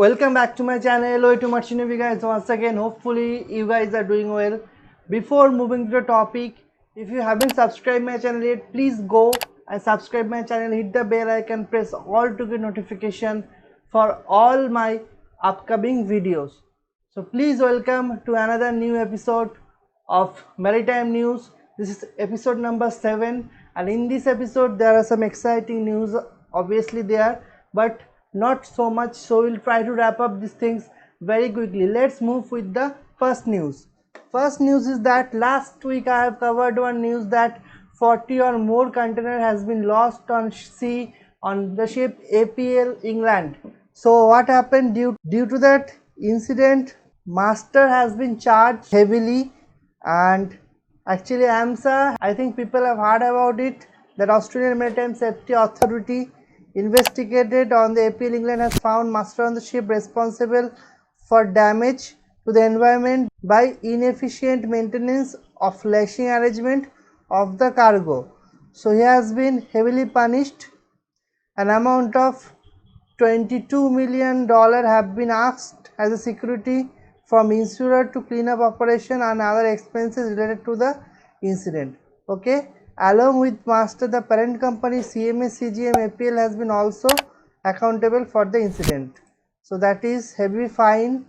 Welcome back to my channel. Hello to much of you guys once again. Hopefully you guys are doing well. Before moving to the topic, if you haven't subscribed my channel yet, please go and subscribe my channel, hit the bell icon, press all to get notification for all my upcoming videos. So please welcome to another new episode of Maritime News. This is episode number 7, and in this episode there are some exciting news obviously there, but not so much, so we'll try to wrap up these things very quickly. Let's move with the first news. First news is that last week I have covered one news that 40 or more container has been lost on sea on the ship APL England. So what happened due to that incident, master has been charged heavily, and actually AMSA, I think people have heard about it, that Australian Maritime Safety Authority investigated on the APL England has found master on the ship responsible for damage to the environment by inefficient maintenance of lashing arrangement of the cargo. So he has been heavily punished. An amount of $22 million have been asked as a security from insurer to clean up operation and other expenses related to the incident. Okay, along with master, the parent company CMA CGM APL has been also accountable for the incident. So that is heavy fine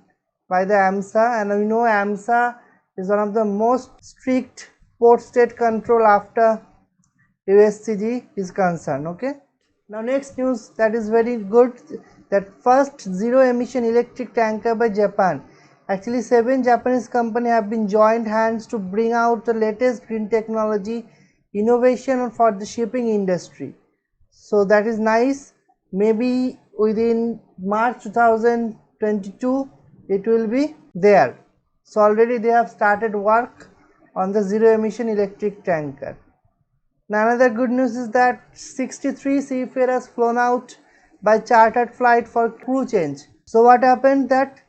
by the AMSA, and we know AMSA is one of the most strict port state control after USCG is concerned. Okay, now next news that is very good, that first zero emission electric tanker by Japan. Actually 7 Japanese companies have been joined hands to bring out the latest green technology innovation for the shipping industry. So that is nice. Maybe within March 2022 it will be there. So already they have started work on the zero emission electric tanker. Now another good news is that 63 seafarers flown out by chartered flight for crew change. So what happened, that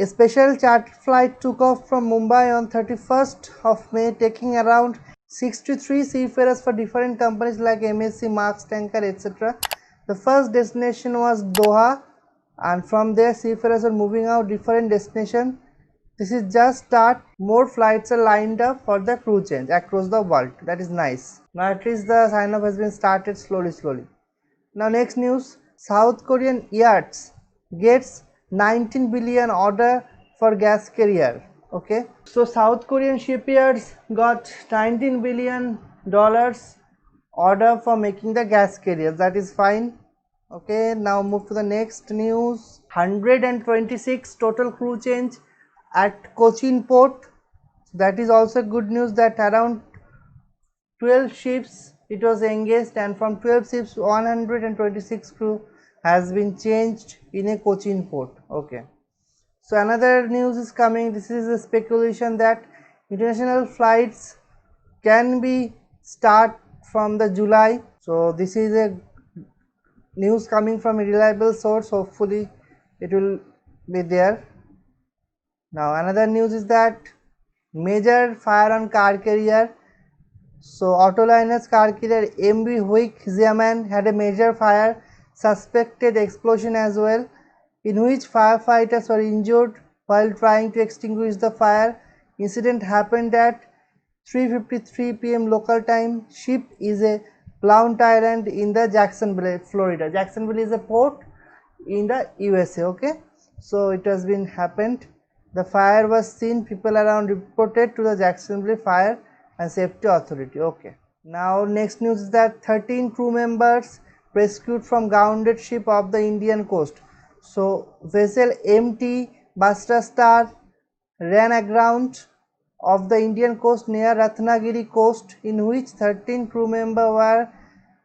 a special chartered flight took off from Mumbai on 31st of May, taking around 63 seafarers for different companies like MSC, Marks Tanker, etc. The first destination was Doha, and from there seafarers are moving out different destinations. This is just start. More flights are lined up for the crew change across the world. That is nice. Now at least the sign up has been started slowly. Now next news, South Korean yachts gets 19 billion order for gas carrier. Okay, so South Korean shipyards got 19 billion dollars order for making the gas carriers. That is fine. Okay, now move to the next news. 126 total crew change at Cochin port. That is also good news, that around 12 ships it was engaged, and from 12 ships 126 crew has been changed in a Cochin port. Okay, so another news is coming. This is a speculation that international flights can be start from the July. So this is a news coming from a reliable source. Hopefully it will be there. Now another news is that major fire on car carrier. So Autoliner's car carrier MV Huik Xiamen had a major fire, suspected explosion as well, in which firefighters were injured while trying to extinguish the fire. Incident happened at 3:53 p.m. local time. Ship is a Blount Island in the Jacksonville, Florida. Jacksonville is a port in the USA. Okay, so it has been happened. The fire was seen. People around reported to the Jacksonville Fire and Safety Authority. Okay. Now next news is that 13 crew members rescued from grounded ship off the Indian coast. So vessel MT Basra Star ran aground off the Indian coast near Ratnagiri coast, in which 13 crew members were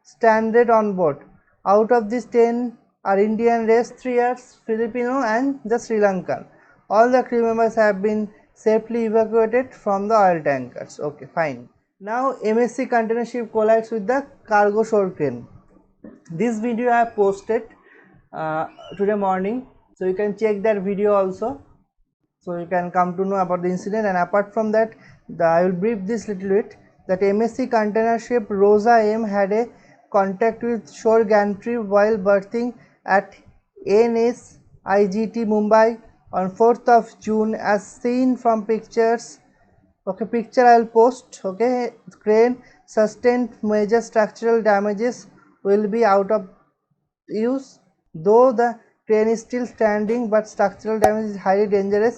stranded on board. Out of these 10 are Indian race, 3 are Filipino and the Sri Lankan. All the crew members have been safely evacuated from the oil tankers. Okay, fine. Now MSC container ship collides with the cargo shore crane. This video I have posted today morning, so you can check that video also, so you can come to know about the incident. And apart from that, I will brief this little bit, that MSC container ship Rosa M had a contact with shore gantry while berthing at NS IGT Mumbai on 4th of June as seen from pictures. Okay, picture I'll post. Okay, crane sustained major structural damages, will be out of use, though the crane is still standing, but structural damage is highly dangerous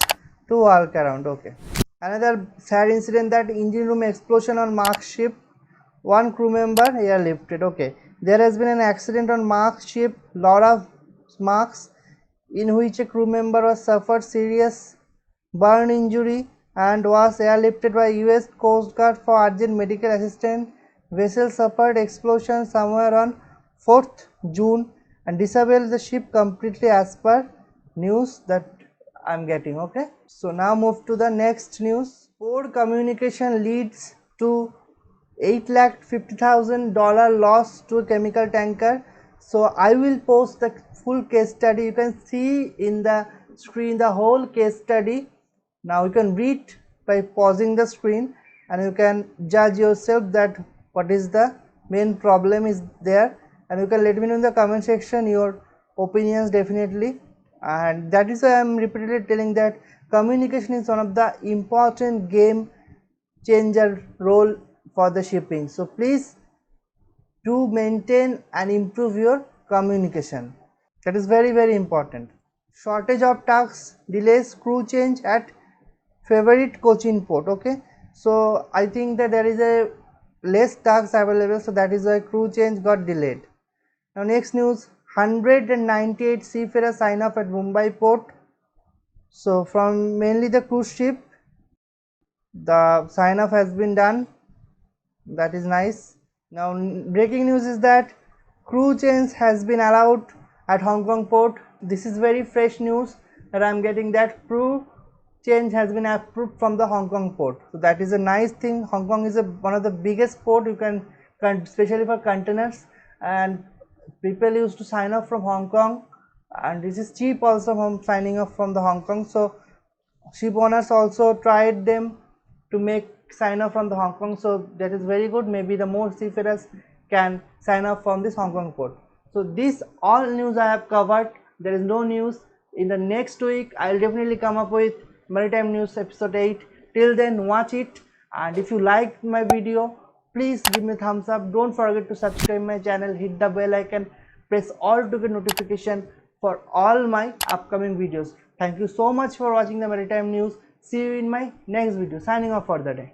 to walk around. Okay, another sad incident, that engine room explosion on Mark ship, one crew member airlifted. Okay, there has been an accident on Mark ship Laura Marks, in which a crew member was suffered serious burn injury and was airlifted by US Coast Guard for urgent medical assistance. Vessel suffered explosion somewhere on 4th June and disabled the ship completely, as per news that I'm getting. Okay, so now move to the next news. Poor communication leads to $850,000 loss to a chemical tanker. So I will post the full case study. You can see in the screen the whole case study. Now you can read by pausing the screen, and you can judge yourself that what is the main problem is there, and you can let me know in the comment section your opinions definitely. And that is why I am repeatedly telling that communication is one of the important game changer role for the shipping. So please do maintain and improve your communication. That is very important. Shortage of tasks delays crew change at favorite Cochin port. Okay, so I think that there is a less tasks available, so that is why crew change got delayed. Now next news, 198 seafarers sign up at Mumbai port. So from mainly the cruise ship, the sign up has been done. That is nice. Now breaking news is that crew change has been allowed at Hong Kong port. This is very fresh news that I am getting, that crew change has been approved from the Hong Kong port. So that is a nice thing. Hong Kong is one of the biggest port, you can especially for containers, and people used to sign up from Hong Kong, and this is cheap also from signing up from the Hong Kong. So ship owners also tried them to make sign up from the Hong Kong, so that is very good. Maybe the more seafarers can sign up from this Hong Kong port. So this all news I have covered. There is no news. In the next week I will definitely come up with Maritime News episode 8. Till then, watch it, and if you liked my video, please give me a thumbs up. Don't forget to subscribe my channel, hit the bell icon, press all to get notification for all my upcoming videos. Thank you so much for watching the Maritime News. See you in my next video. Signing off for the day.